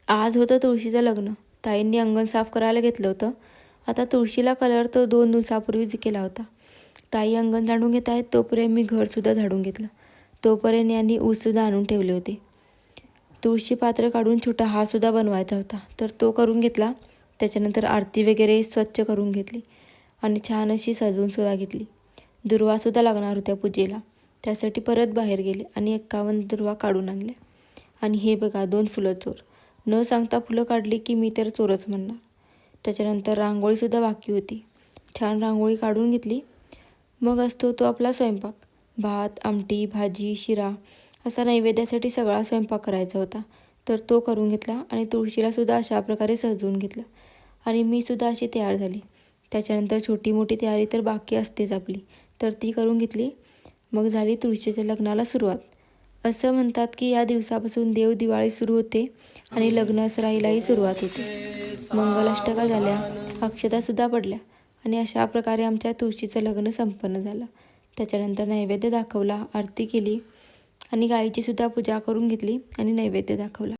आज होतं तुळशीचं लग्न. ताईंनी अंगण साफ करायला घेतलं होतं. आता तुळशीला कलर तो 2 दिवसापूर्वीच केला होता. ताई अंगण झाडून घेत आहेत तोपर्यंत मी घरसुद्धा झाडून घेतलं. तोपर्यंत यांनी ऊससुद्धा आणून ठेवले होते. तुळशी पात्र काढून छोटा हारसुद्धा बनवायचा होता, तर तो करून घेतला. त्याच्यानंतर आरती वगैरे स्वच्छ करून घेतली आणि छान अशी सजवूनसुद्धा घेतली. दुर्वासुद्धा लागणार होत्या पूजेला, त्यासाठी परत बाहेर गेले आणि 51 दुर्वा काढून आणल्या. आणि हे बघा 2 फुलं चोर. न सांगता फुलं काढली की मी तर चोरच म्हणणार. त्याच्यानंतर रांगोळीसुद्धा बाकी होती. छान रांगोळी काढून घेतली. मग असतो तो आपला स्वयंपाक. भात, आमटी, भाजी, शिरा असा नैवेद्यासाठी सगळा स्वयंपाक करायचा होता, तर तो करून घेतला आणि तुळशीलासुद्धा अशा प्रकारे सजवून घेतलं आणि मीसुद्धा अशी तयार झाली. त्याच्यानंतर छोटी मोठी तयारी तर बाकी असतेच आपली, तर ती करून घेतली. मग झाली तुळशीच्या लग्नाला सुरुवात. असं म्हणतात की या दिवसापासून देव दिवाळी सुरू होते आणि लग्न सराईलाही सुरुवात होते. मंगलाष्टका झाल्या, अक्षतासुद्धा पडल्या आणि अशा प्रकारे आमच्या तुळशीचं लग्न संपन्न झालं. त्याच्यानंतर नैवेद्य दाखवला, आरती केली आणि गाईचीसुद्धा पूजा करून घेतली आणि नैवेद्य दाखवला.